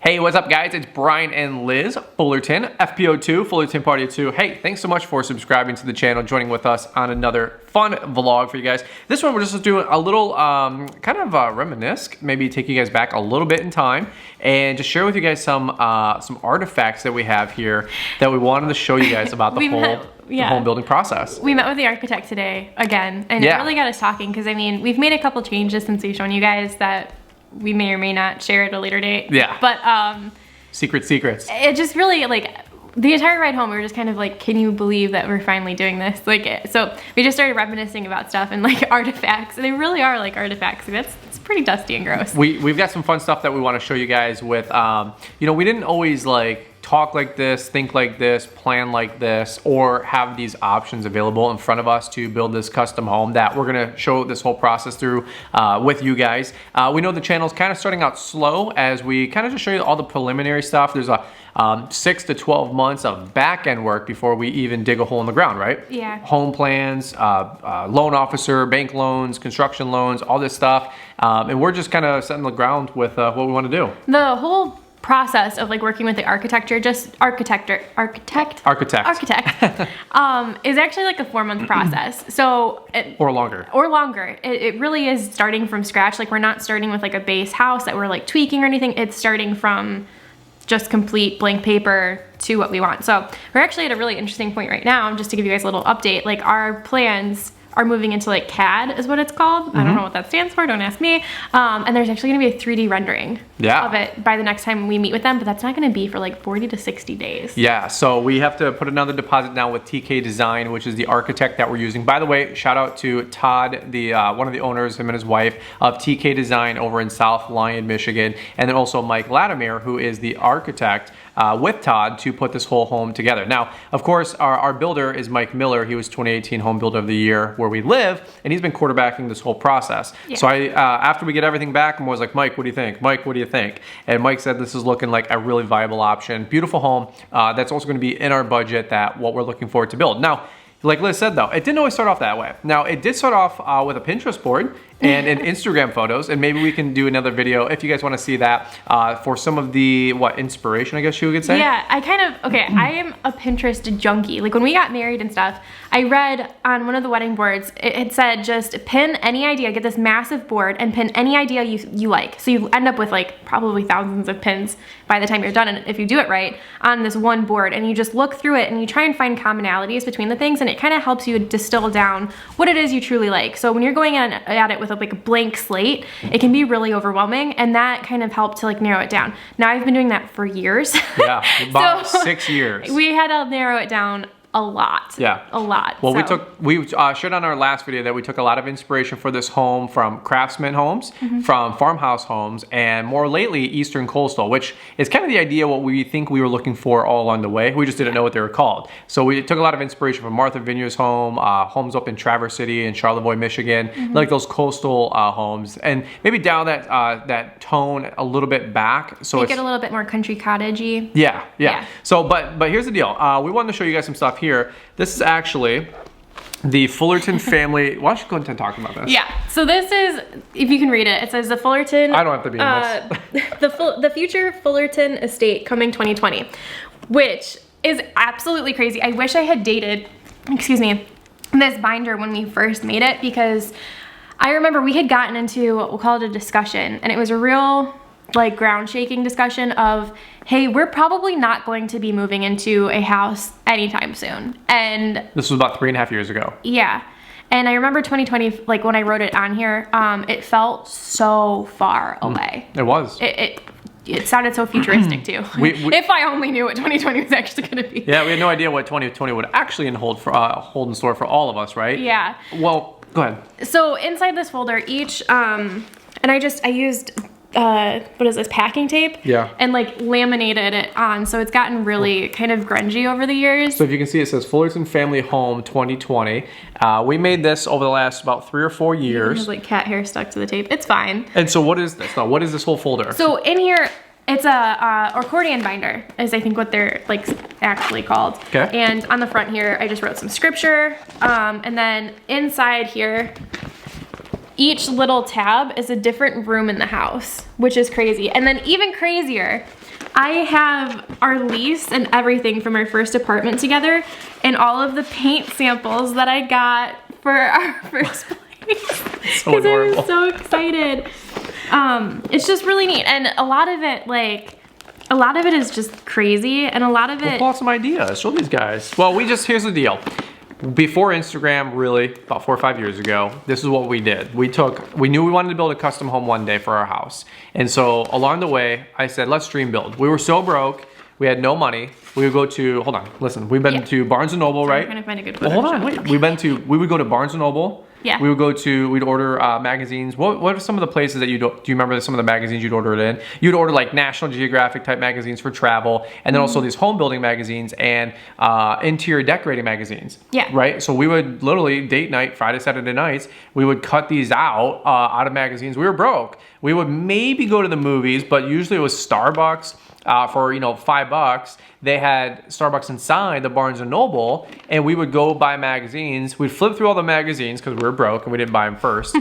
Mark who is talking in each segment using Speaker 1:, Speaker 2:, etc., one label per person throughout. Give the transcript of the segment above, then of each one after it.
Speaker 1: Hey, what's up guys? It's Brian and Liz Fullerton, FPO2, Fullerton Party 2. Hey, thanks so much for subscribing to the channel, joining with us on another fun vlog for you guys. This one we're just doing a little reminisce, maybe take you guys back a little bit in time and just share with you guys some artifacts that we have here that we wanted to show you guys about the home building process.
Speaker 2: We met with the architect today again, and it really got us talking because I mean, we've made a couple changes since we've shown you guys that we may or may not share at a later date.
Speaker 1: Yeah.
Speaker 2: But
Speaker 1: secrets.
Speaker 2: It just really, like, the entire ride home we were just kind of like, can you believe that we're finally doing this? Like, so we just started reminiscing about stuff and like artifacts. They really are like artifacts. It's pretty dusty and gross.
Speaker 1: We've got some fun stuff that we want to show you guys with, you know, we didn't always like talk like this, think like this, plan like this, or have these options available in front of us to build this custom home that we're gonna show this whole process through with you guys. We know the channel's kind of starting out slow as we kind of just show you all the preliminary stuff. There's a 6 to 12 months of back-end work before we even dig a hole in the ground, right?
Speaker 2: Yeah.
Speaker 1: Home plans, loan officer, bank loans, construction loans, all this stuff. And we're just kind of setting the ground with what we want to do.
Speaker 2: The whole process of like working with the architect is actually like a 4-month process. So
Speaker 1: or longer.
Speaker 2: It really is starting from scratch. Like, we're not starting with like a base house that we're like tweaking or anything. It's starting from just complete blank paper to what we want. So we're actually at a really interesting point right now, just to give you guys a little update. Like, our plans are moving into like CAD is what it's called. I don't know what that stands for, don't ask me. And there's actually gonna be a 3D rendering of it by the next time we meet with them, but that's not gonna be for like 40 to 60 days.
Speaker 1: Yeah, so we have to put another deposit down with TK Design, which is the architect that we're using. By the way, shout out to Todd, the one of the owners, him and his wife, of TK Design over in South Lyon, Michigan. And then also Mike Latimer, who is the architect with Todd to put this whole home together. Now, of course, our builder is Mike Miller. He was 2018 Home Builder of the Year where we live, and he's been quarterbacking this whole process. Yeah. So after we get everything back, I'm always like, Mike, what do you think? Mike, what do you think? And Mike said this is looking like a really viable option. Beautiful home that's also gonna be in our budget, that what we're looking forward to build. Now, like Liz said though, it didn't always start off that way. Now, it did start off with a Pinterest board and in Instagram photos, and maybe we can do another video if you guys want to see that for some of the inspiration, I guess you could say.
Speaker 2: Yeah, I am a Pinterest junkie. Like, when we got married and stuff, I read on one of the wedding boards, it said just pin any idea, get this massive board and pin any idea you like. So you end up with like probably thousands of pins by the time you're done, and if you do it right, on this one board, and you just look through it and you try and find commonalities between the things, and it kind of helps you distill down what it is you truly like. So when you're going at it with like a blank slate, it can be really overwhelming, and that kind of helped to like narrow it down. Now, I've been doing that for years.
Speaker 1: Yeah, about 6 years.
Speaker 2: We had to narrow it down a lot.
Speaker 1: Yeah.
Speaker 2: A lot.
Speaker 1: Well, we shared on our last video that we took a lot of inspiration for this home from Craftsman Homes, from Farmhouse Homes, and more lately, Eastern Coastal, which is kind of the idea what we think we were looking for all along the way. We just didn't know what they were called. So we took a lot of inspiration from Martha Vineyard's home, homes up in Traverse City and Charlevoix, Michigan, like those coastal homes, and maybe down that tone a little bit back. So
Speaker 2: make it a little bit more country cottagey.
Speaker 1: Yeah. So, but here's the deal. We wanted to show you guys some stuff here. This is actually the Fullerton family. Why don't you go ahead and talk about this?
Speaker 2: Yeah. So this is, if you can read it, it says the Fullerton.
Speaker 1: I don't have to be in this.
Speaker 2: the future Fullerton estate coming 2020, which is absolutely crazy. I wish I had dated, this binder when we first made it, because I remember we had gotten into what we'll call it a discussion, and it was a real like ground shaking discussion of, hey, we're probably not going to be moving into a house anytime soon. And
Speaker 1: this was about 3.5 years ago.
Speaker 2: Yeah. And I remember 2020, like when I wrote it on here, it felt so far away. It
Speaker 1: was.
Speaker 2: It sounded so futuristic too. If I only knew what 2020 was actually going to be.
Speaker 1: Yeah, we had no idea what 2020 would actually hold in store for all of us, right?
Speaker 2: Yeah.
Speaker 1: Well, go ahead.
Speaker 2: So inside this folder, each, and I used what is this, packing tape?
Speaker 1: Yeah.
Speaker 2: And like laminated it on, so it's gotten really kind of grungy over the years.
Speaker 1: So if you can see, it says Fullerton Family Home 2020. We made this over the last about 3 or 4 years.
Speaker 2: There's like cat hair stuck to the tape. It's fine.
Speaker 1: And so what is this? Now, what is this whole folder?
Speaker 2: So in here, it's a accordion binder, is I think what they're like actually called.
Speaker 1: Okay.
Speaker 2: And on the front here, I just wrote some scripture. And then inside here, each little tab is a different room in the house, which is crazy. And then even crazier, I have our lease and everything from our first apartment together, and all of the paint samples that I got for our first place.
Speaker 1: So adorable.
Speaker 2: I was so excited. It's just really neat, and a lot of it is just crazy, and a lot of it.
Speaker 1: Pull out some ideas. Show these guys. Well, here's the deal. Before Instagram, really, about 4 or 5 years ago, this is what we did. We knew we wanted to build a custom home one day for our house. And so along the way, I said, let's dream build. We were so broke. We had no money. We would go to, hold on, listen. We've been to Barnes & Noble, right?
Speaker 2: I'm trying to find a good
Speaker 1: well, hold on, wait. We would go to Barnes & Noble.
Speaker 2: Yeah.
Speaker 1: We'd order magazines. What are some of the places that do you remember some of the magazines you'd order it in? You'd order like National Geographic type magazines for travel, and then also these home building magazines and interior decorating magazines.
Speaker 2: Yeah.
Speaker 1: Right? So we would literally date night, Friday, Saturday nights, we would cut these out of magazines. We were broke. We would maybe go to the movies, but usually it was Starbucks. For $5, they had Starbucks inside the Barnes & Noble, and we would go buy magazines. We'd flip through all the magazines because we were broke and we didn't buy them first.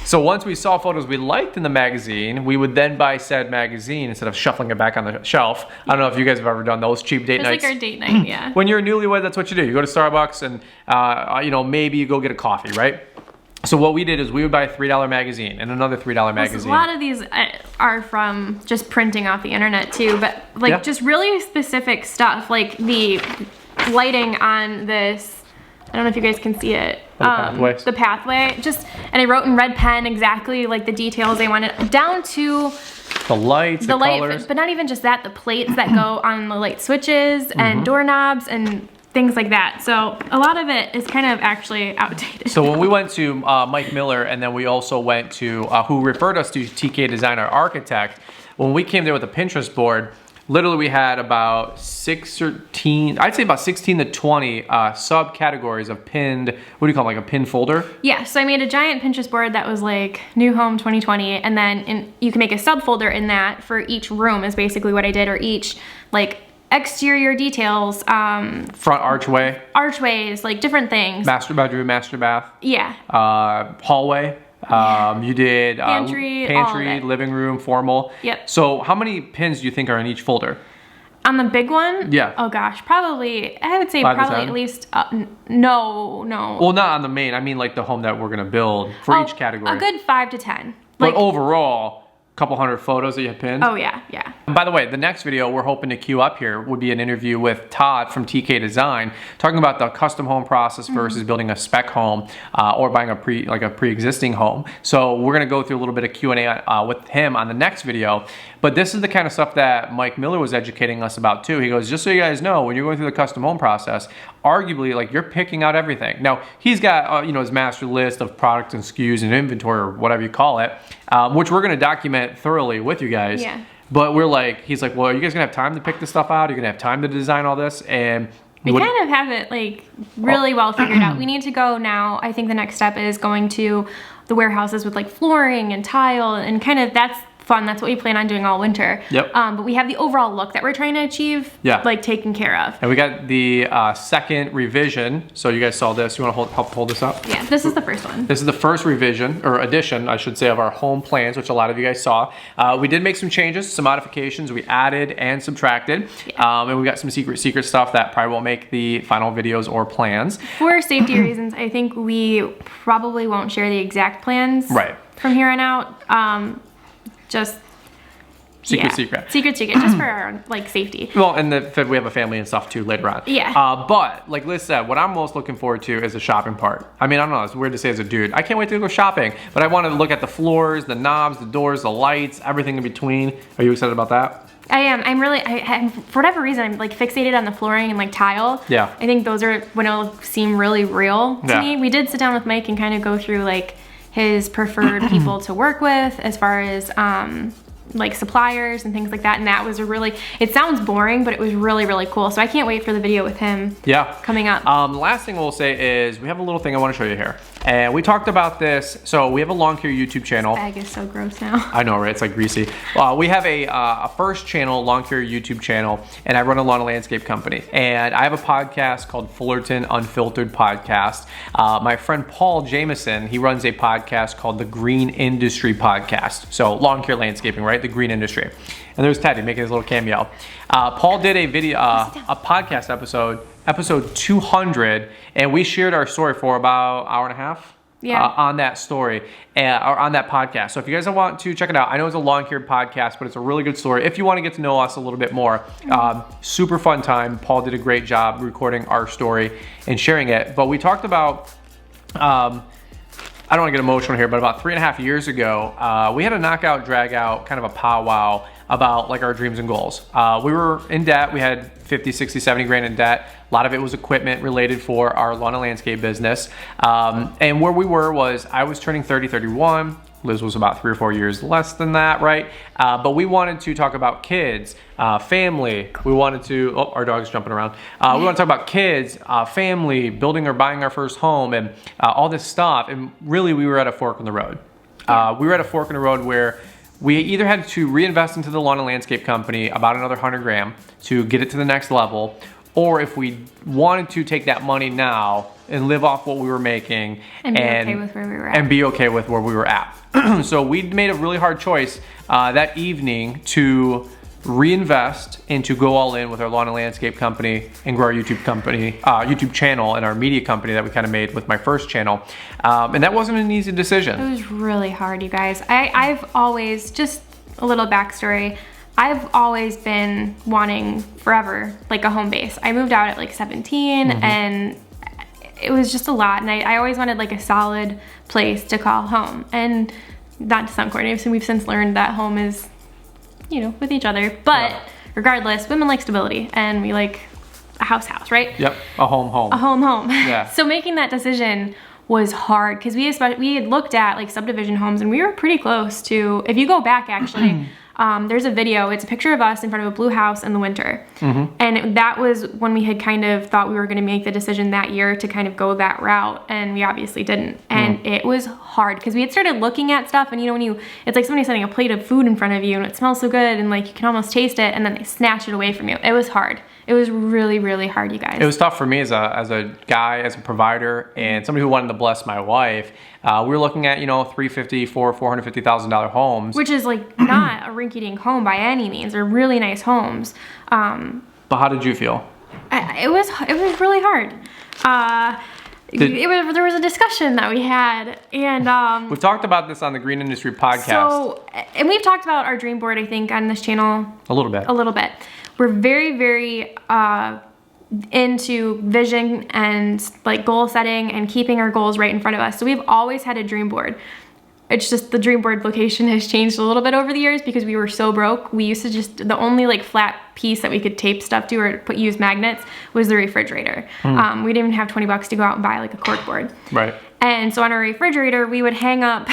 Speaker 1: So once we saw photos we liked in the magazine, we would then buy said magazine instead of shuffling it back on the shelf. I don't know if you guys have ever done those cheap date nights.
Speaker 2: It's like our date night, yeah.
Speaker 1: When you're a newlywed, that's what you do. You go to Starbucks and maybe you go get a coffee, right? So what we did is we would buy a $3 magazine and another $3 magazine.
Speaker 2: A lot of these are from just printing off the internet too, but like just really specific stuff, like the lighting on this. I don't know if you guys can see it. The pathway. And I wrote in red pen exactly like the details I wanted, down to
Speaker 1: the lights, the colors.
Speaker 2: But not even just that, the plates that go on the light switches and doorknobs and things like that. So a lot of it is kind of actually outdated.
Speaker 1: So when we went to Mike Miller, and then we also went to who referred us to TK Design, our architect, when we came there with a Pinterest board, literally we had about 16 to 20 subcategories of pinned, what do you call them, like a pinned folder?
Speaker 2: Yeah, so I made a giant Pinterest board that was like New Home 2020, and then you can make a subfolder in that for each room is basically what I did, or each like exterior details,
Speaker 1: front
Speaker 2: archways, like different things.
Speaker 1: Master bedroom, master bath.
Speaker 2: Yeah.
Speaker 1: Hallway. You did
Speaker 2: pantry,
Speaker 1: living room, formal.
Speaker 2: Yep.
Speaker 1: So how many pins do you think are in each folder?
Speaker 2: On the big one?
Speaker 1: Yeah.
Speaker 2: Oh gosh, probably, I would say probably at least, no.
Speaker 1: Well, not on the main, I mean like the home that we're gonna build for each category.
Speaker 2: A good 5 to 10.
Speaker 1: But overall, couple hundred photos that you have pinned.
Speaker 2: Oh yeah, yeah.
Speaker 1: And by the way, the next video we're hoping to queue up here would be an interview with Todd from TK Design, talking about the custom home process versus building a spec home or buying a pre-existing home. So we're gonna go through a little bit of Q&A with him on the next video. But this is the kind of stuff that Mike Miller was educating us about too. He goes, just so you guys know, when you're going through the custom home process, arguably like you're picking out everything. Now he's got his master list of products and SKUs and inventory or whatever you call it, which we're going to document thoroughly with you guys.
Speaker 2: Yeah.
Speaker 1: But he's like, well, are you guys gonna have time to pick this stuff out? You're gonna have time to design all this? And
Speaker 2: we kind of have it like really well figured out. We need to go now. I think the next step is going to the warehouses with like flooring and tile, and kind of that's fun. That's what we plan on doing all winter.
Speaker 1: Yep.
Speaker 2: But we have the overall look that we're trying to achieve, like taken care of.
Speaker 1: And we got the second revision. So you guys saw this. You want to help hold this up?
Speaker 2: Yeah, this is the first one.
Speaker 1: This is the first revision, or addition, I should say, of our home plans, which a lot of you guys saw. We did make some changes, some modifications. We added and subtracted. And we got some secret stuff that probably won't make the final videos or plans.
Speaker 2: For safety reasons, I think we probably won't share the exact plans from here on out. Just secret, just for our like safety.
Speaker 1: Well, and we have a family and stuff too later on.
Speaker 2: Yeah.
Speaker 1: But like Liz said, what I'm most looking forward to is the shopping part. I mean, I don't know, it's weird to say as a dude. I can't wait to go shopping, but I want to look at the floors, the knobs, the doors, the lights, everything in between. Are you excited about that?
Speaker 2: I am. I'm for whatever reason, I'm like fixated on the flooring and like tile.
Speaker 1: Yeah.
Speaker 2: I think those are when it'll seem really real to me. We did sit down with Mike and kind of go through like his preferred people to work with as far as like suppliers and things like that, and that was it sounds boring, but it was really, really cool. So I can't wait for the video with him coming up.
Speaker 1: The last thing we'll say is we have a little thing I want to show you here. And we talked about this. So we have a lawn care YouTube channel.
Speaker 2: This bag is so gross now.
Speaker 1: I know, right? It's like greasy. We have a first channel, lawn care YouTube channel, and I run a lawn and landscape company. And I have a podcast called Fullerton Unfiltered Podcast. My friend Paul Jameson, he runs a podcast called the Green Industry Podcast. So lawn care landscaping, right? right? The green industry. And there's Teddy making his little cameo. Paul did a video, a podcast episode 200, and we shared our story for about an hour and a half.
Speaker 2: Yeah.
Speaker 1: On that story, or on that podcast. So if you guys want to check it out, I know it's a long-haired podcast, but it's a really good story. If you want to get to know us a little bit more, super fun time. Paul did a great job recording our story and sharing it. But we talked about, I don't want to get emotional here, but about 3.5 years ago, we had a knockout, drag out, kind of a powwow about like our dreams and goals. We were in debt. We had 50, 60, 70 grand in debt. A lot of it was equipment related for our lawn and landscape business. And where we were was, I was turning 30, 31. Liz was about 3 or 4 years less than that, right? But we wanted to talk about kids, family. We wanted to, oh, our dog's jumping around. We want to talk about kids, family, building or buying our first home, and all this stuff. And really, we were at a fork in the road. We were at a fork in the road where we either had to reinvest into the lawn and landscape company about another 100 grand to get it to the next level, or if we wanted to take that money now and live off what we were making
Speaker 2: and be okay with where we were at.
Speaker 1: And be okay with where we were at. So we made a really hard choice that evening to reinvest and to go all in with our lawn and landscape company and grow our YouTube channel and our media company that we kind of made with my first channel. And that wasn't an easy decision.
Speaker 2: It was really hard, you guys. I've always, just a little backstory, I've always been wanting forever like a home base. I moved out at like 17 and it was just a lot. And I always wanted like a solid place to call home. And not to sound corny, so we've since learned that home is, you know, with each other. But regardless, women like stability and we like a house, right?
Speaker 1: Yep, a home.
Speaker 2: A home.
Speaker 1: Yeah.
Speaker 2: So making that decision was hard because we had looked at like subdivision homes and we were pretty close to, if you go back actually, there's a video, it's a picture of us in front of a blue house in the winter. And that was when we had kind of thought we were gonna make the decision that year to kind of go that route, and we obviously didn't. And it was hard because we had started looking at stuff, and you know, it's like somebody setting a plate of food in front of you and it smells so good and like you can almost taste it and then they snatch it away from you. It was hard. It was really, really hard, you guys.
Speaker 1: It was tough for me as a guy, as a provider, and somebody who wanted to bless my wife. We were looking at, you know, $450,000 homes.
Speaker 2: Which is like not a rinky-dink home by any means. They're really nice homes.
Speaker 1: But how did you feel?
Speaker 2: It was really hard. There was a discussion that we had, and
Speaker 1: we've talked about this on the Green Industry podcast.
Speaker 2: So, and we've talked about our dream board, I think, on this channel.
Speaker 1: A little bit.
Speaker 2: We're very, very into vision and like goal setting and keeping our goals right in front of us. So we've always had a dream board. It's just the dream board location has changed a little bit over the years because we were so broke. We used to the only like flat piece that we could tape stuff to or use magnets was the refrigerator. We didn't even have $20 to go out and buy like a cork board.
Speaker 1: Right.
Speaker 2: And so on our refrigerator, we would hang up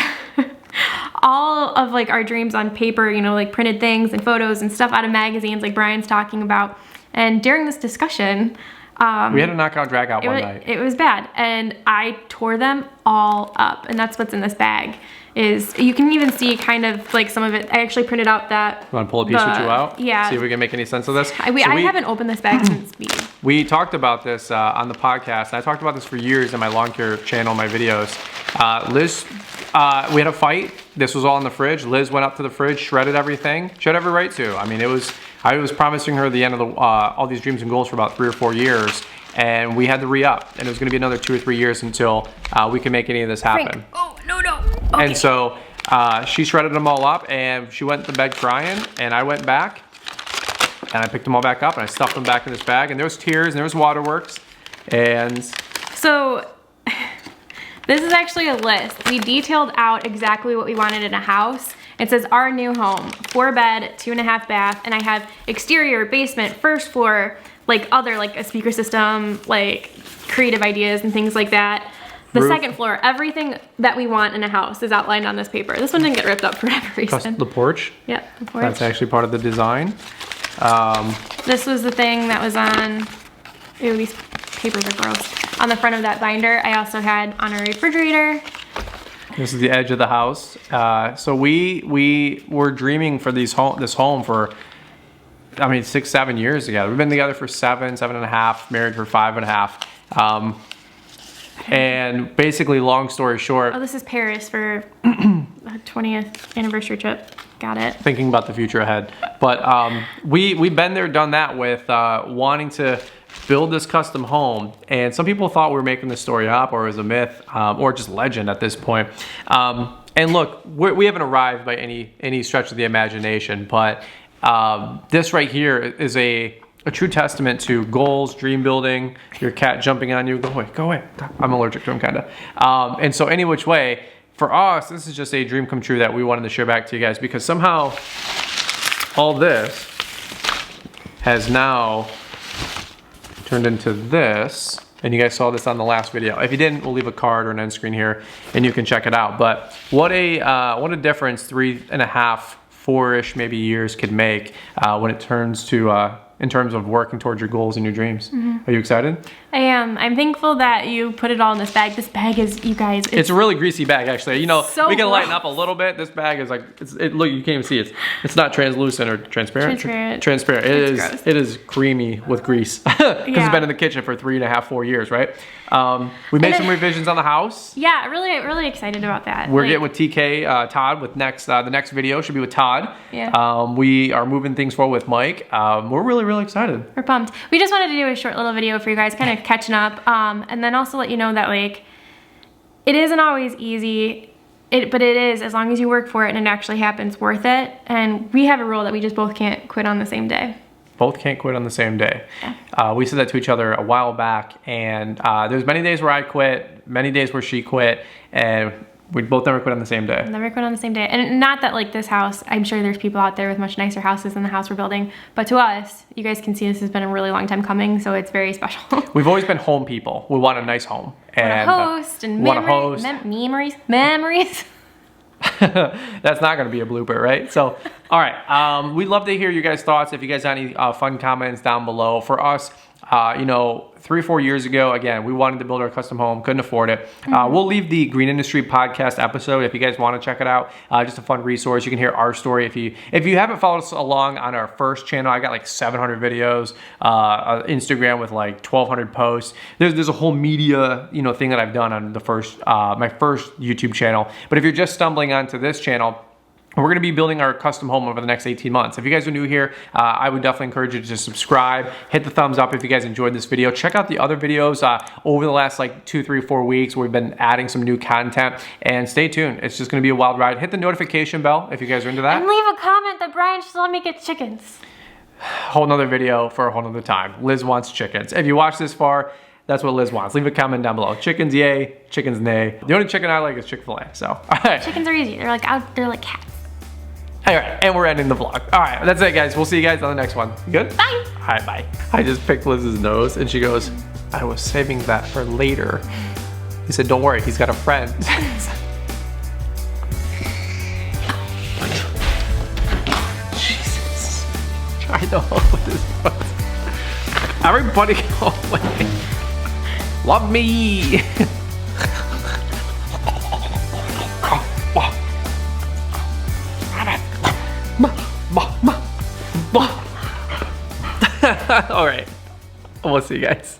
Speaker 2: all of like our dreams on paper, you know, like printed things and photos and stuff out of magazines like Brian's talking about. And during this discussion,
Speaker 1: we had a knockout drag out one night.
Speaker 2: It was bad. And I tore them all up. And that's what's in this bag. Is you can even see kind of like some of it. I actually printed out that.
Speaker 1: You want to pull a piece or two out?
Speaker 2: Yeah.
Speaker 1: See if we can make any sense of this.
Speaker 2: I haven't opened this bag since
Speaker 1: we talked about this on the podcast. And I talked about this for years in my lawn care channel, my videos. Liz, we had a fight. This was all in the fridge. Liz went up to the fridge, shredded everything. She had every right to. I mean, I was promising her the end of all these dreams and goals for about 3 or 4 years. And we had to re-up. And it was going to be another 2 or 3 years until we could make any of this happen.
Speaker 2: Frank. Oh, no. Okay.
Speaker 1: And so she shredded them all up and she went to bed crying, and I went back and I picked them all back up and I stuffed them back in this bag, and there was tears and there was waterworks. And
Speaker 2: so this is actually a list. We detailed out exactly what we wanted in a house. It says our new home, 4-bed, 2.5 bath, and I have exterior, basement, first floor, like other like a speaker system, like creative ideas and things like that. The
Speaker 1: Roof.
Speaker 2: Second floor, everything that we want in a house is outlined on this paper. This one didn't get ripped up for whatever reason.
Speaker 1: The porch?
Speaker 2: Yeah, the porch.
Speaker 1: That's actually part of the design.
Speaker 2: This was the thing that was on, ew, these papers are gross. On the front of that binder, I also had on our refrigerator.
Speaker 1: This is the edge of the house. So we were dreaming for this home for, 6, 7 years together. We've been together for 7.5, married for 5.5. And basically, long story short.
Speaker 2: Oh, this is Paris for a 20th anniversary trip. Got it.
Speaker 1: Thinking about the future ahead. But we've been there, done that with wanting to build this custom home. And some people thought we were making this story up or it was a myth or just legend at this point. And look, we haven't arrived by any stretch of the imagination, but this right here is a true testament to goals, dream building, your cat jumping on you. Go away. I'm allergic to him, kind of. And so any which way, for us, this is just a dream come true that we wanted to share back to you guys, because somehow all this has now turned into this. And you guys saw this on the last video. If you didn't, we'll leave a card or an end screen here and you can check it out. But what a difference 3.5, 4-ish maybe years could make when it turns to in terms of working towards your goals and your dreams. Are you excited?
Speaker 2: I am. I'm thankful that you put it all in this bag. This bag is, you guys,
Speaker 1: it's a really greasy bag, actually. You know,
Speaker 2: so
Speaker 1: we can lighten
Speaker 2: gross.
Speaker 1: up a little bit. This bag is like, look, you can't even see it. It's not translucent or transparent. Transparent. It is creamy with grease because it's been in the kitchen for 3.5, 4 years, right? We made some revisions on the house.
Speaker 2: Yeah, really excited about that.
Speaker 1: We're getting with TK, Todd, with the next video should be with Todd.
Speaker 2: Yeah.
Speaker 1: We are moving things forward with Mike. We're really excited.
Speaker 2: We're pumped. We just wanted to do a short little video for you guys, kind of catching up, and then also let you know that like, it isn't always easy, but it is, as long as you work for it and it actually happens, worth it. And we have a rule that we just both can't quit on the same day.
Speaker 1: Both can't quit on the same day.
Speaker 2: Yeah.
Speaker 1: We said that to each other a while back, and there's many days where I quit, many days where she quit, and we both never quit on the same day.
Speaker 2: Never quit on the same day. And not that like this house, I'm sure there's people out there with much nicer houses than the house we're building, but to us, you guys can see this has been a really long time coming, so it's very special.
Speaker 1: We've always been home people. We want a nice home. And
Speaker 2: host and memories.
Speaker 1: That's not going to be a blooper, right? So, all right. We'd love to hear you guys' thoughts. If you guys have any fun comments down below. For us, 3-4 years ago, again, we wanted to build our custom home, couldn't afford it. We'll leave the Green Industry podcast episode if you guys want to check it out. Just a fun resource. You can hear our story. If you haven't followed us along on our first channel, I got like 700 videos, Instagram with like 1,200 posts. There's a whole media thing that I've done on the my first YouTube channel. But if you're just stumbling onto this channel, we're going to be building our custom home over the next 18 months. If you guys are new here, I would definitely encourage you to just subscribe, hit the thumbs up if you guys enjoyed this video. Check out the other videos over the last like 2, 3, 4 weeks where we've been adding some new content, and stay tuned. It's just going to be a wild ride. Hit the notification bell if you guys are into that.
Speaker 2: And leave a comment that Brian should let me get chickens.
Speaker 1: Whole nother video for a whole nother time. Liz wants chickens. If you watch this far, that's what Liz wants. Leave a comment down below. Chickens, yay. Chickens, nay. The only chicken I like is Chick-fil-A. So, all right.
Speaker 2: Chickens are easy. They're like cats.
Speaker 1: All right, and we're ending the vlog. All right, that's it, guys. We'll see you guys on the next one. You good?
Speaker 2: Bye.
Speaker 1: All right, bye. I just picked Liz's nose, and she goes, I was saving that for later. He said, don't worry, he's got a friend. Jesus. Try to hold his foot. Everybody go away. Love me. All right, we'll see you guys.